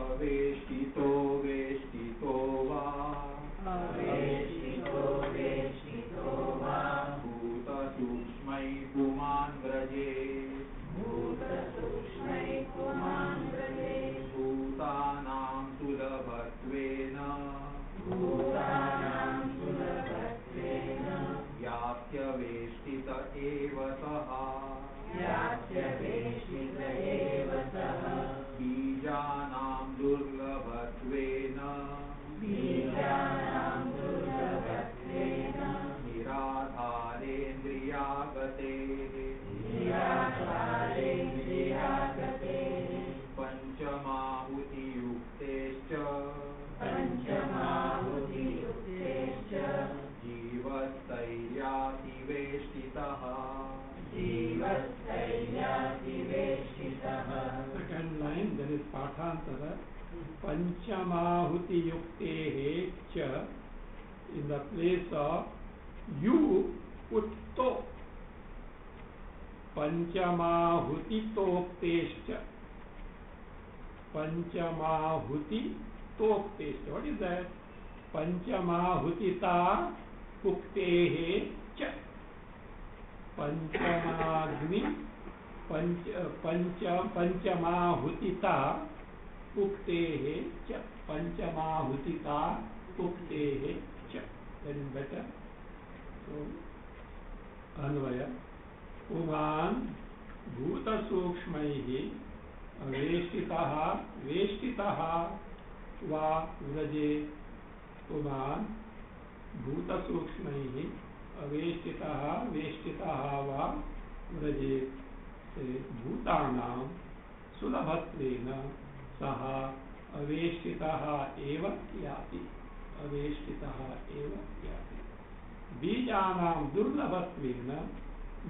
अवेष्टितो वेष्टितो वा भूतसूक्ष्मै पुमान् व्रजे भूतानां सुलभत्वेन यात्यवेष्टित एव सः बीजानां दुर्लभत्वेन निराधारेन्द्रियागते पंचमाहुतियुक्तेश्च जीवस्तैर्यातिवेष्टितः Second line, there is Pathantara. Panchamahuti yuktehe cha. In the place of you put to. Panchamahuti toktescha. Panchamahuti toktescha. What is that? Panchamahutita uktehe cha. Panchamagni पंचमाहुतिता उक्तेः च पंचमाहुतिता उक्तेः च that is better. So अन्वय पुमान् भूतसूक्ष्मैः वेष्टितः वेष्टितः वा व्रजे पुमान् भूतसूक्ष्मैः अवेष्टितः वेष्टितः वा व्रजे भूतानां सुलभत्वेन सः अवेष्टितः एव याति अवेष्टितः एव याति बीजानां दुर्लभत्वेन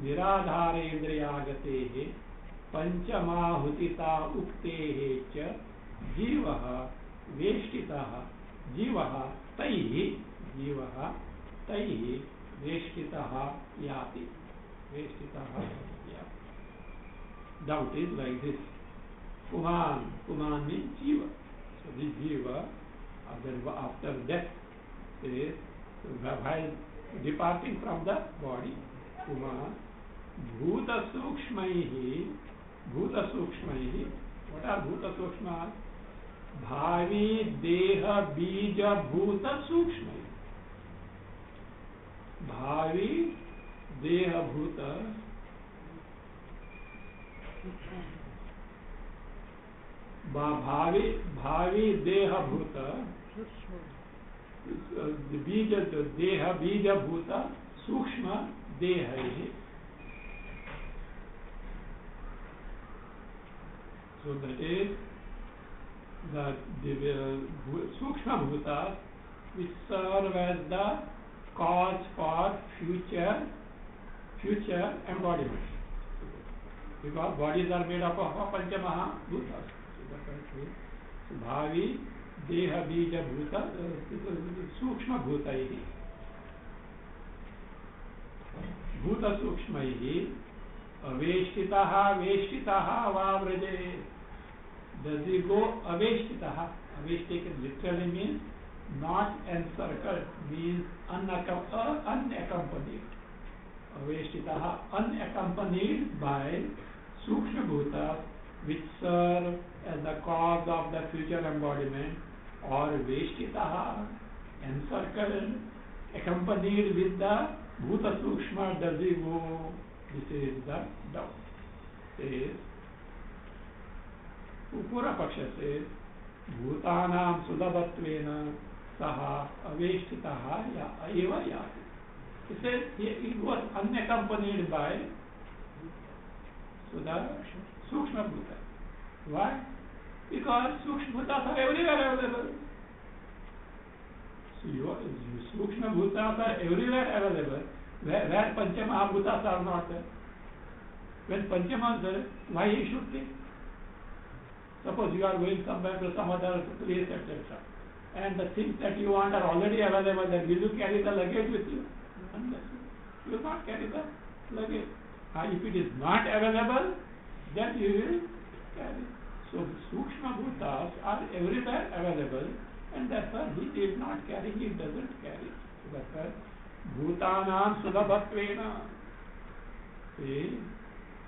निराधारेन्द्रियागतेः पंचमाहुतिता उक्तेः च जीवः वेष्टितः जीवः तैः वेष्टितः याति वेष्टितः याति. Doubt is like this. Puman means jiva. So this jiva, after death, is while departing from the body. Puman bhuta sukshmaihi. What are bhuta sukshmas? Bhavi deha bija bhuta sukshmaihi. Bhavi deha bhuta भावी देह भूत बीज देह बीज भूत सूक्ष्म देह. So that is the सूक्ष्म bhuta which serve as the cause for future embodiment. Because bodies are made up of panchamaha bhutas. Bhavi deha bija bhuta sukshma bhutaihi bhuta sukshmaihi aveshtitaha veshtitaha va vraje. Does he go aveshtitaha? Aveshtika literally means not encircled, means unaccompanied. Aveshtitaha unaccompanied by sukshma bhutas which serve as the cause of the future embodiment, or veshtitaha encircled, accompanied with the bhuta sukshma. Does he go? This is the doubt. Says Pura Paksha says bhutanam sulabhatvena saha aveshtitaha eva yati. He says he was unaccompanied by the Sukshma Bhuta. Why? Because Sukshma Bhutas are everywhere available. So Sukshma Bhutas are everywhere available. Where Panchamahabhutas are not there. When Panchama is there, why he should think? Suppose you are going somewhere to some other place, etc. And the things that you want are already available, then will you carry the luggage with you? Unless you will not carry the luggage. If it is not available, then you will carry. So Sukshma Bhutas are everywhere available, and therefore he did not carry, he doesn't carry. So therefore, Bhutanam Sulabhatvena. See,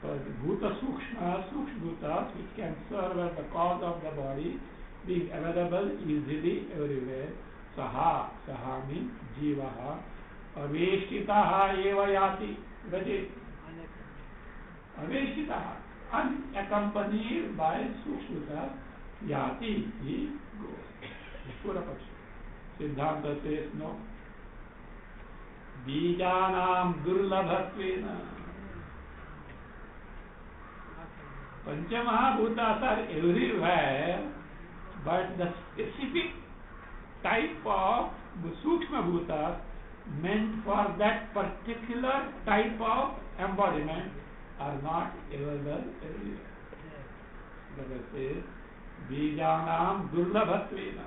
so the Bhuta Sukshma, Sukshma Bhutas, which can serve as the cause of the body, being available easily everywhere. Saha, Saha means Jivaha, Aveshtitaha eva yati, Gaje. Aveshtitaha, unaccompanied by Sukshma, Yati, he goes. Purapaksha. Siddhanta says no. Bijanam Durlabhatvena. Panchamahabhutas are everywhere, but the specific type of Sukshma Bhutas meant for that particular type of embodiment are not available everywhere. That says, Bijanam Durlabhatvena.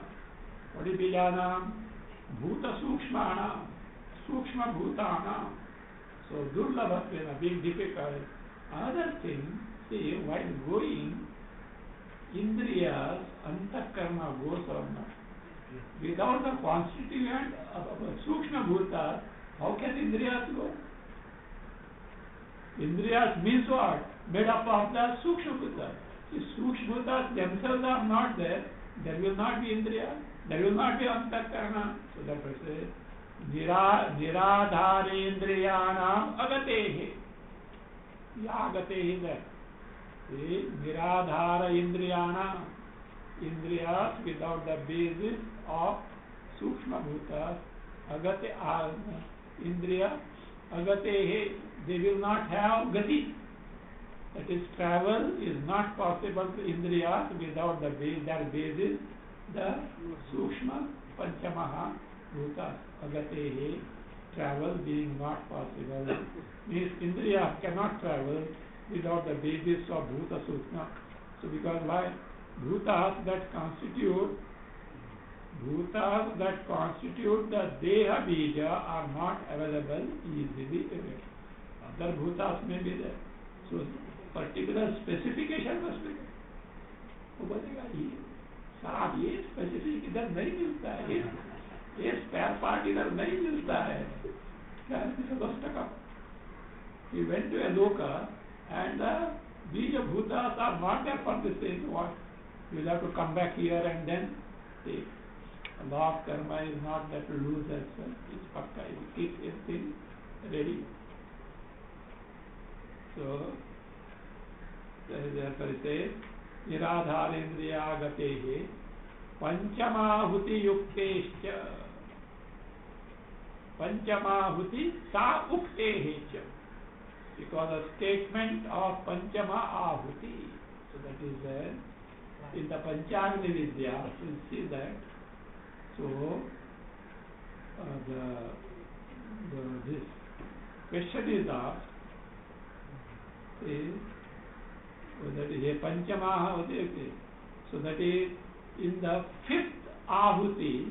What is Bijanam? Bhuta Sukshmanam, Sukshma Bhutanam. So Durlabhatvena, being difficult. Another thing, see, while going, Indriyas, Antakarna goes or not. Without the constituent of Sukshma Bhuta, how can Indriyas go? Indriyas means what? Made up of the Sukshma Bhuta. If Sukshma Bhutas themselves are not there, there will not be Indriya, there will not be Antakarna. So that will say, Niradharendriyanam agatehe. Yagatehe is there. See, Niradhara Indriyana, Indriyas without the basis of Sukshma Bhutas, Agate Indriya, Agatehe, they will not have Gati. That is, travel is not possible to Indriyas without the base, that basis, the Sukshma Panchamaha Bhutas, Agatehe, travel being not possible. Means Indriyas cannot travel without the basis of Bhuta Sukshma. So because why? Bhutas that constitute the Deha Bija are not available easily everywhere. Other Bhutas may be there. So particular specification must be there. वो बोलेगा ये साहब ये specific इधर नहीं मिलता है, ये स्पेयर पार्ट इधर नहीं मिलता है. क्या है 10 टका. He went to a local and the Bija Bhutas are not there for the same what. You will have to come back here and then take. The law of karma is not that to lose as well. It's pakka. You keep everything ready. So, therefore it says, Niradharendriya gatehe Panchamahuti yuktescha. Panchamahuti sa uktehe cha. Because a statement of Panchama Ahuti. So that is there. In the Panchagni Vidya, you see that. So, this question is asked, that is a Panchama Ahuti. So that is in the 5th Ahuti,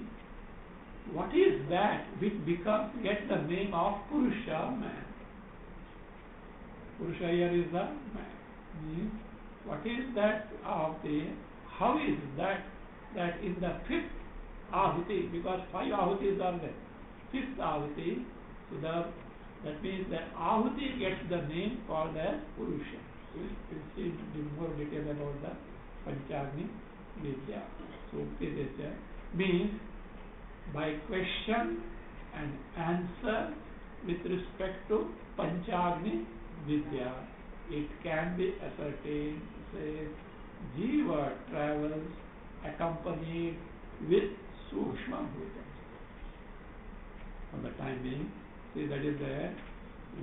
what is that which gets the name of Purusha, man? Purusha here is the man. What is that Ahuti? How is that in the 5th Ahuti, because 5 Ahutis are there, 5th Ahuti, so that means that Ahuti gets the name called as Purusha. We'll see in more detail about the Panchagni Vidya. So this means by question and answer with respect to Panchagni Vidya, it can be ascertained, say, Jiva travels accompanied with Sukshma Bhuta. For the time being, see that is there.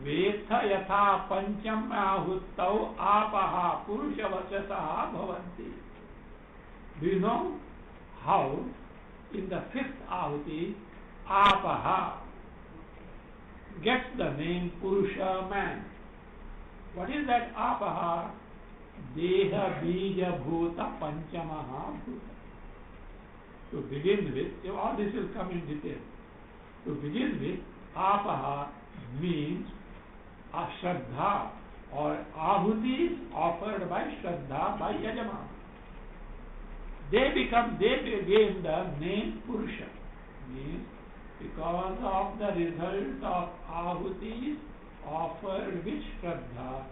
Vetha yatha pancham ahuttau apaha purusha vachasaha bhavanti. Do you know how in the 5th Ahuti apaha gets the name Purusha, man? What is that apaha? Deha bija bhuta panchamaha bhuta. To begin with, all this will come in detail. To begin with, apaha means a Shraddha or Ahuti offered by Shraddha by Yajamana. they gain the name Purusha. Means because of the result of ahutis offered with Shraddha,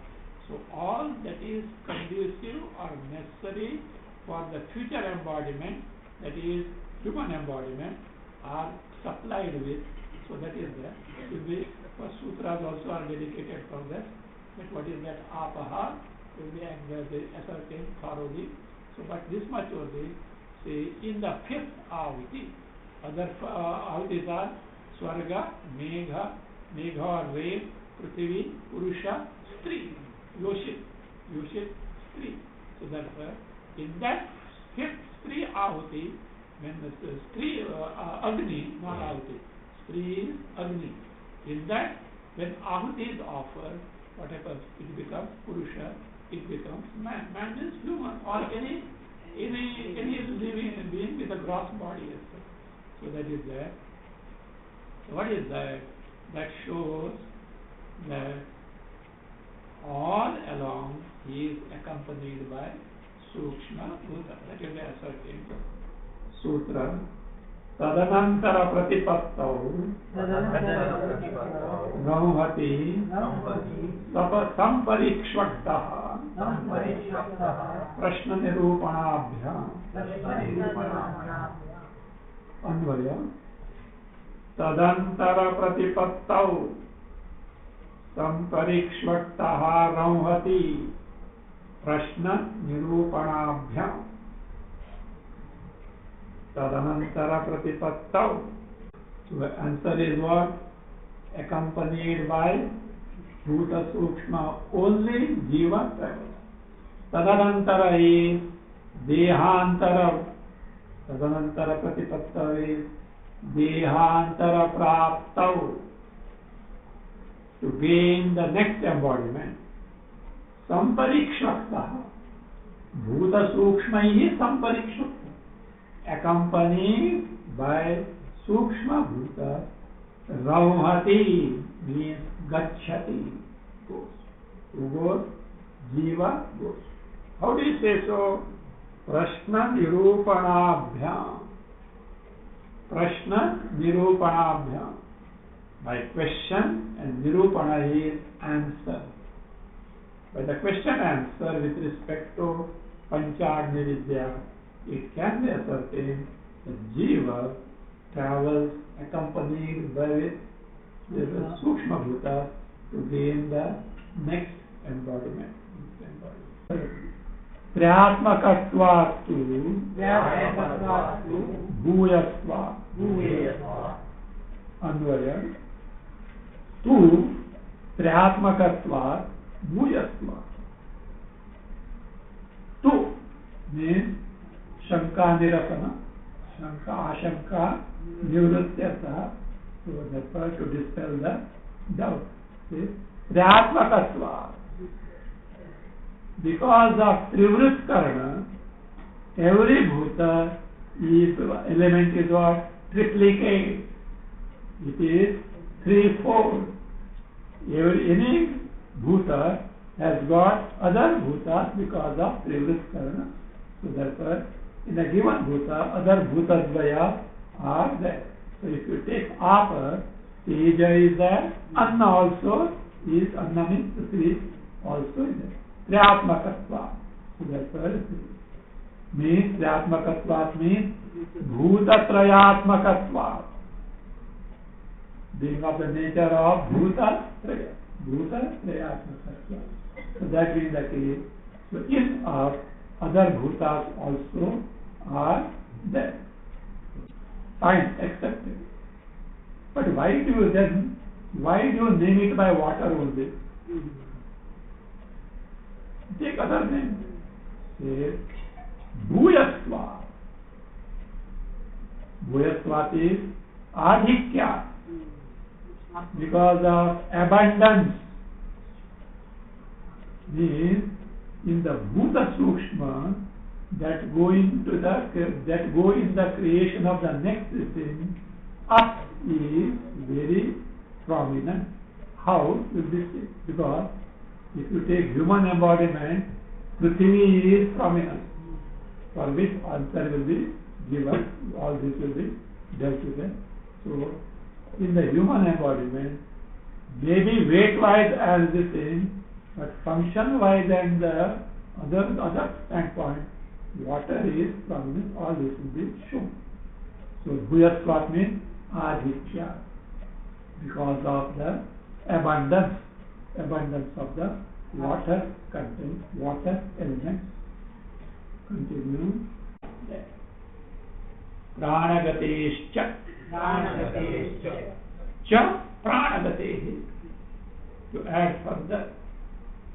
so all that is conducive or necessary for the future embodiment, that is human embodiment, are supplied with. So that is there. So the first sutras also are dedicated for that. But what is that apaha will be ascertained thoroughly. So but this much only, say in the fifth ahuti, other ahutis are Swarga, Megha or Rain, Prithvi, Purusha, Stri, Yoshit, Stri. So therefore, in that fifth Stri ahuti, when the Stri, Agni, not ahuti, Stri is Agni. In that, when ahuti is offered, what happens? It becomes Purusha, it becomes man. Man is human or any living being with a gross body. So that is there. What is that? That shows that all along he is accompanied by Sukshma Bhuta. That is the ascertained sutra. Tadanantara pratipattau Rauhati Samparikshvaktaha Prashna Nirupanabhyam Anvaya Tadantara pratipattau Samparikshvaktaha Rauhati Prashna Nirupanabhyam Tadanantara pratipattau. So the answer is what? Accompanied by Bhuta Sukshma, only Jiva travels. Tadanantara is Dehantara. Tadanantara pratipattau is Dehantara praptau, to gain the next embodiment. Samparikshvaktaha. Bhuta Sukshma is Samparikshvakta, accompanied by Sukshma Bhuta. Rauhati means Gachati, goes. Who goes? Jiva goes. How do you say so? Prashna Nirupanabhyam. Prashna Nirupanabhyam. By question, and Nirupana is answer. By the question answer with respect to Panchagni Vidya, it can be ascertained that Jiva travels accompanied by the Sukshma Bhuta to gain the next embodiment. Priyatmakatvastu Bhuyatva Anvaya Tu Priyatmakatva Bhuyatva. Tu means Shanka Nirasana, Shanka Ashanka Nivrutyartha, so therefore to dispel the doubt. Priyatmakatva. Because of Trivrit Karana, every Bhuta element is what? Triplicate. It is threefold. Any Bhuta has got other Bhutas because of Trivrit Karana. So therefore, in a given Bhuta, other Bhutasvaya are there. So if you take Apa, Teja is there, Anna also is, Anna means Prithvi also is there. Priyatmakatva. So therefore, means Priyatmakatva means Bhutatrayatmakatva. Being of the nature of Bhutatraya. Bhutatrayatmakatva. So that being the case, so in our other Bhutas also are there. Fine, accepted. But why do you name it by water only? Take other name. Say Bhuyatva. Bhuyatva is Adhikya. Because of abundance. Means in the Bhuta Sukshma that go in the creation of the next thing, up is very prominent. How will this be? Because if you take human embodiment, Prithvi is prominent. for which answer will be given. All this will be dealt with it. So, in the human embodiment, maybe weight-wise as the same, but function-wise and the other standpoint, water is prominent. All this will be shown. So, Bhuyasvat means adhikya, because of the abundance of the water content, water elements. Continue. Pranagateschcha. Cha pranagatehi. To add further.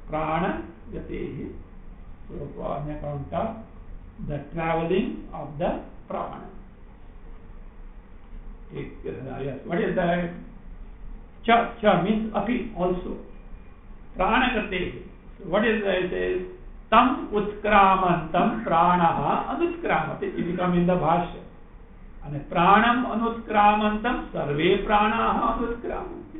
Pranagatehi. So on account of the traveling of the prana. Yes. What is that? Cha means api also. Pranagatehi. So what is that? It is tam utkramantam pranaha anutkramati. It becomes in the bhashya. And pranam anutkramantam sarve pranaha anutkramati.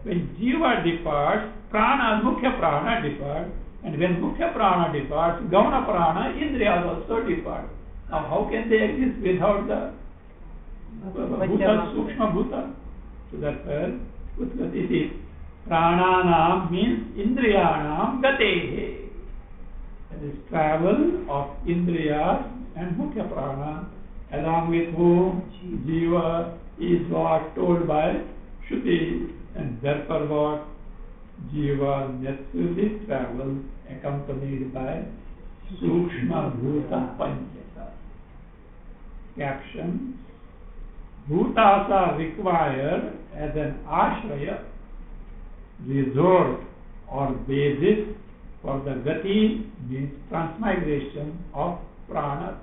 When jiva departs, prana, mukhya prana departs. And when mukhya prana departs, gauna prana, indriyas also depart. Now how can they exist without the bhuta, sukshma bhuta? So therefore, utgati prananam means indriyanam gatehe. That is travel of indriyas and mukhya prana, along with whom jiva is what told by Shruti, and therefore what jiva naturally travels accompanied by sukshma bhuta panchaka. Caption: bhutas are required as an ashraya, resort or basis for the gati, means transmigration of prana.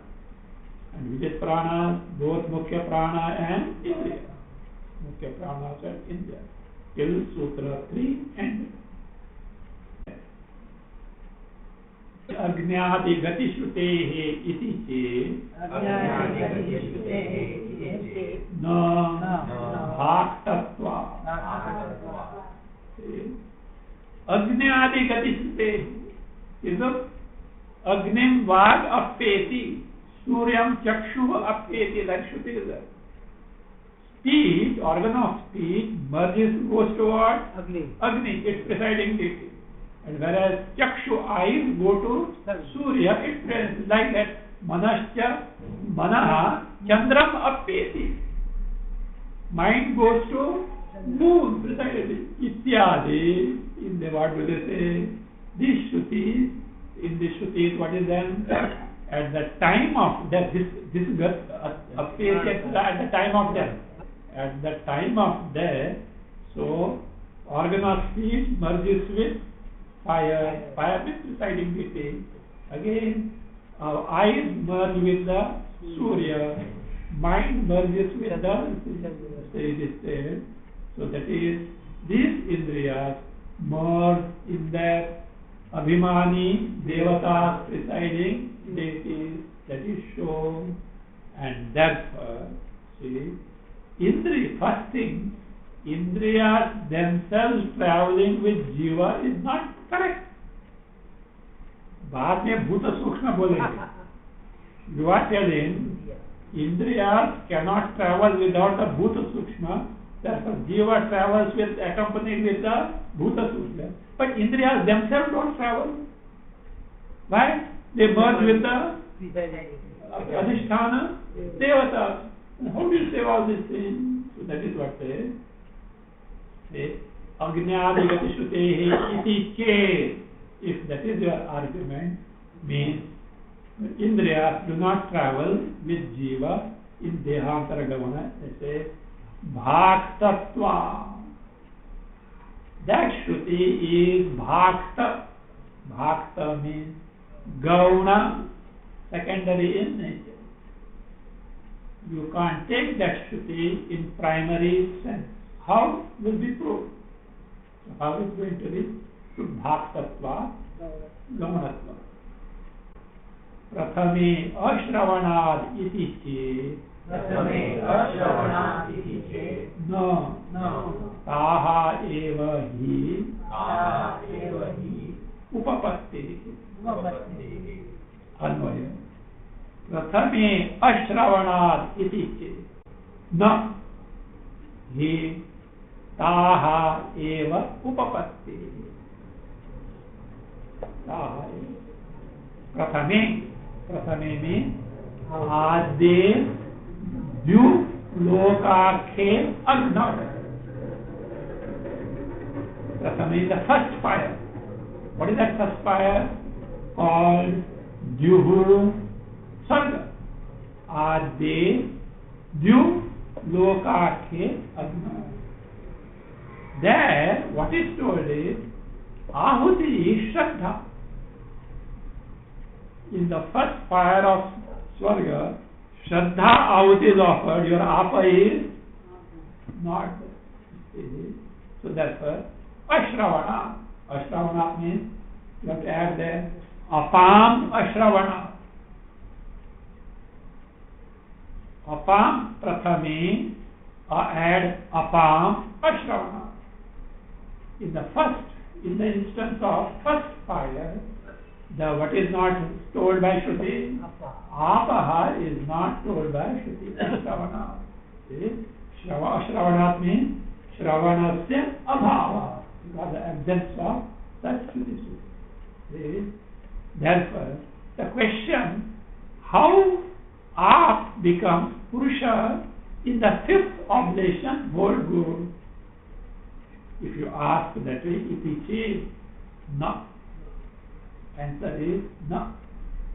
And which is prana? Both mukhya prana and indriya. Mukhya prana and indriya. Till Sutra 3 ended. Agnyadi gati shrutehe iti che na bhaktatva. Agnyadi gati shrutehe. So, agnim vag appeti, suryam chakshu appeti, that shruti is there. Speech, organ of speech, merges, goes toward Agni, its presiding deity. And whereas Chakshu, eyes, go to Surya, it is like that. Manascha, Manaha, Chandram appeti. Mind goes to moon, precisely. Ityadi, in the, what will they say? These Shrutis, in the Shrutis, what is then? At the time of death, this appeti at the time of death. At the time of death, so organ of speech merges with fire, fire with presiding deity. Again, our eyes merge with the Surya, mind merges with the state. So that is, these indriyas merge in that Abhimani, Devatas, presiding deities, that is shown. And therefore, see, first thing, indriyas themselves traveling with jiva is not correct. बाद में भूत सूक्ष्म बोलेंगे. You are telling indriyas cannot travel without the bhuta sukshma. Therefore, jiva travels with accompanied with the bhuta sukshma. But indriyas themselves don't travel. Why? They merge with the adhisthana devatas. How do you say all these things? So that is what says. Agnyadi shrutehi iti che. If that is your argument, means indriyas do not travel with jiva in dehantara gamana. They say bhaktatva. That shruti is bhakta. Bhakta means gauna, secondary in nature. You can't take that shruti in primary sense. How will be proved? So how is going to be? To bhaktatva, gamanatva. Prathame ashravanad iti che. No. Taha eva hi. Upapatti. Anvaya. प्रथमे अश्रवणात् इति चेत् न हि ताः एव उपपत्तिः। ताः एव। प्रथमे में आद्ये द्युलोकाख्ये अग्नौ। Prathame is the first fire. What is that first fire? Called Dyuhu Sarga. Adye Dyu Lokakhe Agna. There, what is told is Ahuti is Shraddha. In the first fire of Swarga, Shraddha Ahuti is offered, your Apa is not there. So therefore, Ashravana. Ashravana means you have to add there Apam Ashravana. Apam Prathame, add Apam Ashravana. In the instance of first fire, what is not told by Shruti, Apaha is not told by Shruti. Ashravana. Ashravana means Shravanasya Abhava. Because the absence of such Shruti. Therefore, the question, how Ap becomes Purusha in the fifth oblation hold good. If you ask that way, iti che, no. Answer is no.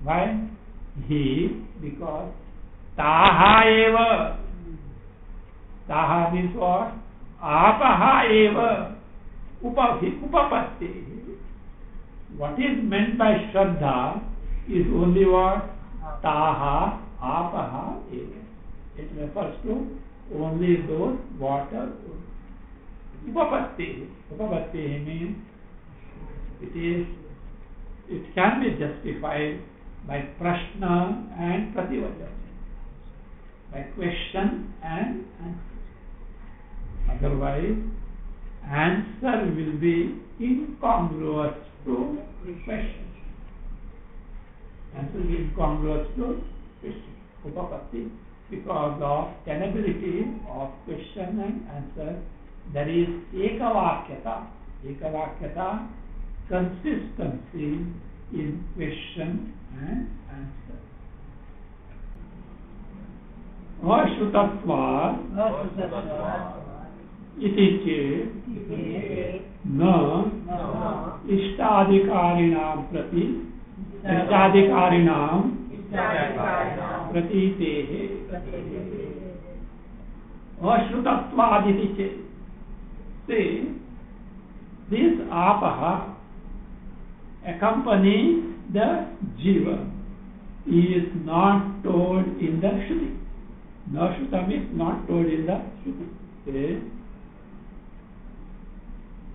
Why? Because Taha eva. Taha means what? Apaha eva. Upapatti. What is meant by Shraddha is only what? Taha, apaha, eva. It refers to only those water. Upapatti. Upapatti means it can be justified by prashna and prativacana, by question and answer. Otherwise, answer will be incongruous to question. Answer will be incongruous to question. Upapatti, because of tenability of question and answer, there is ekavakyata. Ekavakyata, consistency in question and answer. Ashrutatva iti che na ishtadikarinam prati ishtadikarinam pratitehe ashrutatva iti che. See, this apaha accompany the jiva is not told in the Shruti. No Shrutam is not told in the Shruti.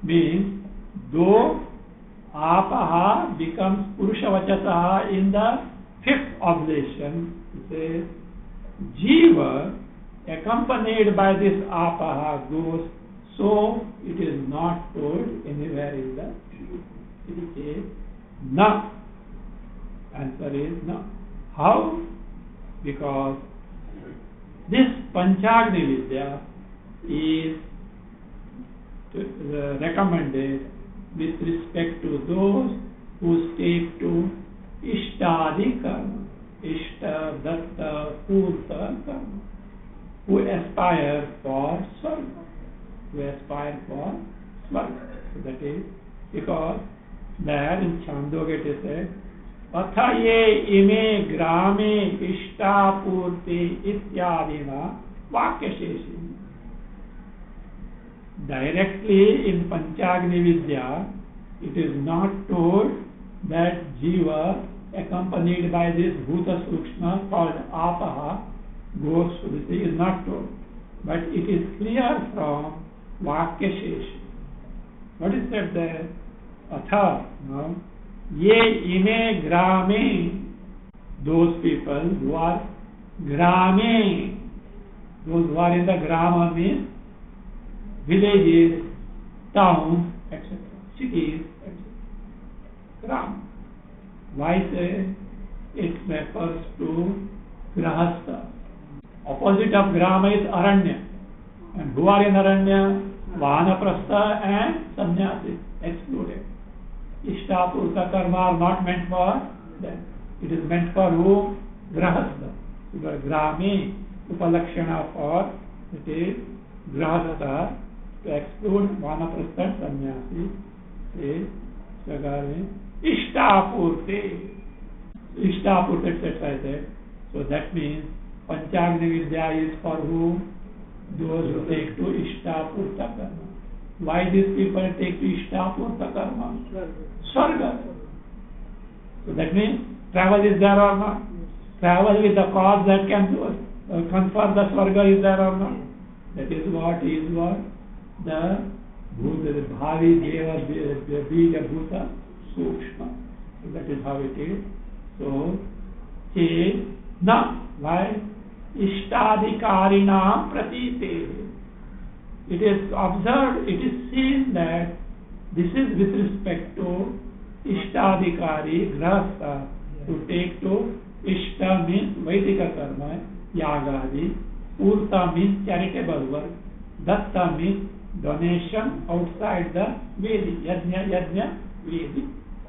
Means, though apaha becomes Purushavachasaha in the fifth oblation, it says, jiva accompanied by this apaha goes, so it is not told anywhere in the Shruti. It is na. Answer is no. How? Because this Panchagni Vidya is recommended with respect to those who stake to Ishtadi Karma, Ishta, Datta, Purta Karma, who aspire for Swarga, So that is because there in Chandogya it said, Atha ye ime grame ishta purti ityadina vakyasheshini. Directly in Panchagni Vidya, it is not told that jiva accompanied by this bhuta sukshma called apaha goes to the sea, is not told. But it is clear from vakyasheshini. What is said there? Atha, no? Ye ime grame, those people who are grame, those who are in the grama means villages, towns, etc., cities, etc. Gram. Why say? it refers to grahastha. Opposite of grama is aranya. And who are in aranya? Vanaprastha and sannyasi, excluded. Ishtapurta karma are not meant for them. It is meant for who? Grahastha. Because grami, upalakshana for, it is grahastha, to exclude vanaprastha and sannyasi, is sagari ishtapurte. Ishtapurte, etc. So that means Panchagni Vidya is for whom? Those who take to Ishtapurta karma. Why these people take to Ishtapurta karma? Swarga. So that means travel is there or not? Travel with the cause that can confer the Swarga is there or not? That is what the Bhavi Deva Bija Bhuta Sukshma. So that is how it is. So, na. Why? Ishtadhikarinam pratite. It is observed, it is seen that this is with respect to Ishtadhikari, grahastha, to take to Ishta means Vaidika karma, Yagadi, Purta means charitable work, Datta means donation outside the Vedi, Yajna, Vedi.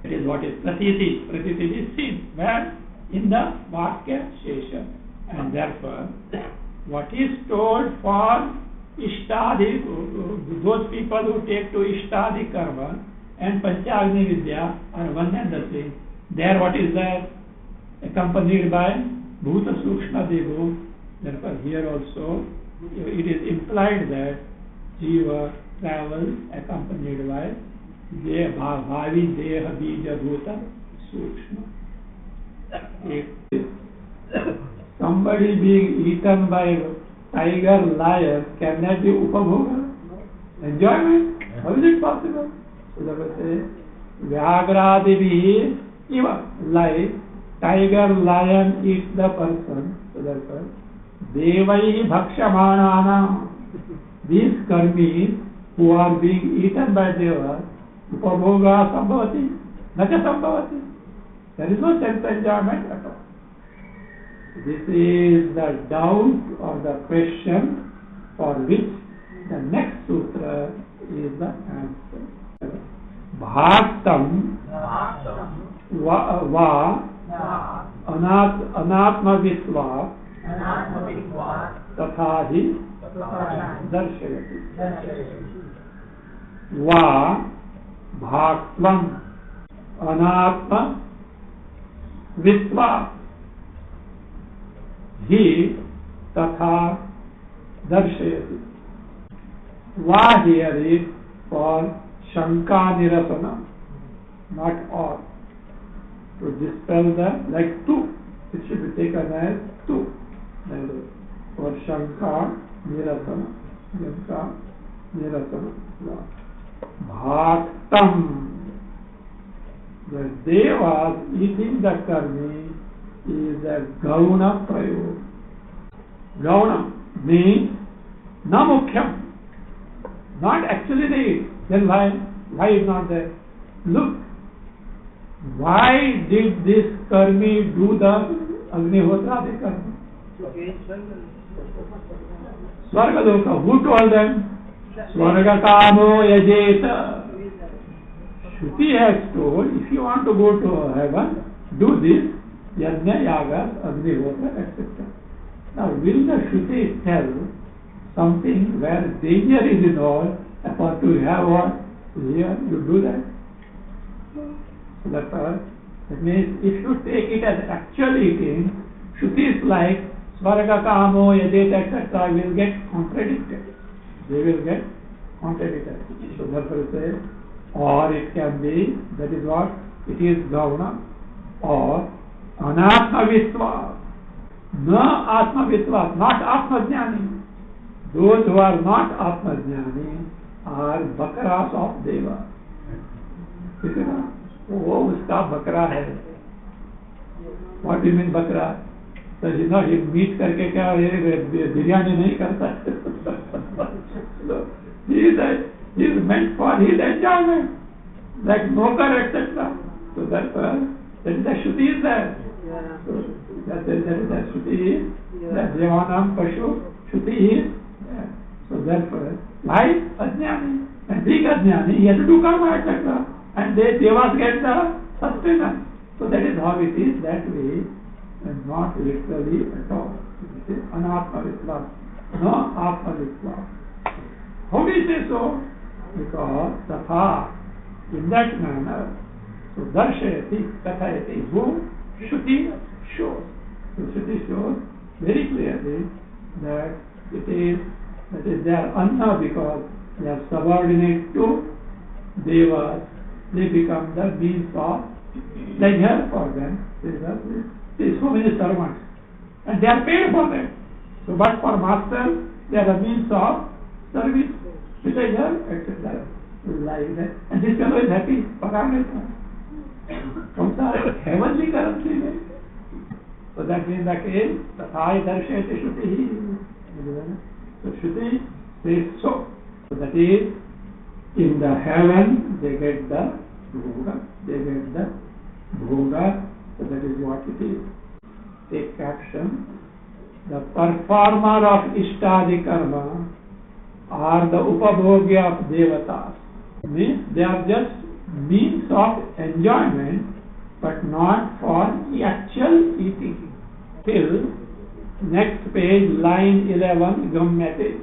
It is what is Pratiti. Pratiti is seen. Where? In the Vakya Shesha. And therefore, what is told for Ishtadi, those people who take to Ishtadi karma and Panchagni Vidya are one and the same. There what is that? Accompanied by Bhuta Sukshma Devu. Therefore, here also it is implied that Jiva travels accompanied by Bhavi Deha Bija Bhuta Sukshma. Somebody being eaten by tiger, lion, can that be upabhoga? Enjoyment? How is it possible? So that will say, Vyagradivi eva, like tiger, lion eats the person. So therefore, Devai Bhakshamanana, these karmis who are being eaten by Deva, upabhoga sambhavati, nacha sambhavati. There is no sense enjoyment at all. This is the doubt or the question for which the next sutra is the answer. Bhaktam va anatma visva tathahi darshayati. Va bhaktvam anatma visva he tatha darshayati. Va here is for Shanka Nirasana, not or. To dispel the, like two, it should be taken as two. For Shanka Nirasana. Shanka Nirasana. Bhaktam. The Devas eating the karmi is a Gauna Prayog. Gauna means na mukhyam. Not actually they eat. Then why is not there? Look, why did this karmi do the Agnihotra karma? Swargaloka, who told them? Swargatamo yajeta. Shruti has told, if you want to go to heaven, do this, yajna, yaga, Agnihotra, etc. Now, will the Shruti tell something where danger is involved, for to have what? Here, you do that. So that means if you take it as actual eating, Shrutis like Svarga Kamo, Yajeta, etc. will get contradicted. They will get contradicted. So therefore say, or it can be, that is what? It is Gauna, or Anatma Viswas. Na Atma Viswas, not Atma Jnani. Those who are not Atma Jnani are Bakaras of Deva. वो उसका बकरा है. What do you mean बकरा? So you know, he meet करके क्या बिरयानी नहीं करता. So he is meant for his enjoyment, like Nokar, etc. So therefore, then the Shruti is there. So that Shruti is, Yeah. that Devanam Pashu, Shruti is. So therefore, like Ajnani and big Ajnani, he has to do karma, etc. And they Devas get the sustenance. So that is how it is that way, and not literally at all. It is Anatma Vislam, no Atma Vislam. How do you say so? Because Tatha, in that manner, so Darshayati, Kathayati, who Shruti shows. So Shruti shows very clearly that they are Anna because they are subordinate to Devas. They become the means of pleasure for them. There are so many servants, and they are paid for them. So, but for master, they are a means of service, pleasure, etc. Like that. And this fellow is happy. Paramita. Comes out heavenly currency. So that means the case, Tathai Darshayati Shruti. So Shruti says so. So that is, in the heaven, they get the bhoga, so that is what it is. Take caption. The performer of Ishtadi Karma are the Upabhogya of Devatas. Means they are just means of enjoyment, but not for the actual eating. Till next page, line 11, Gamyate.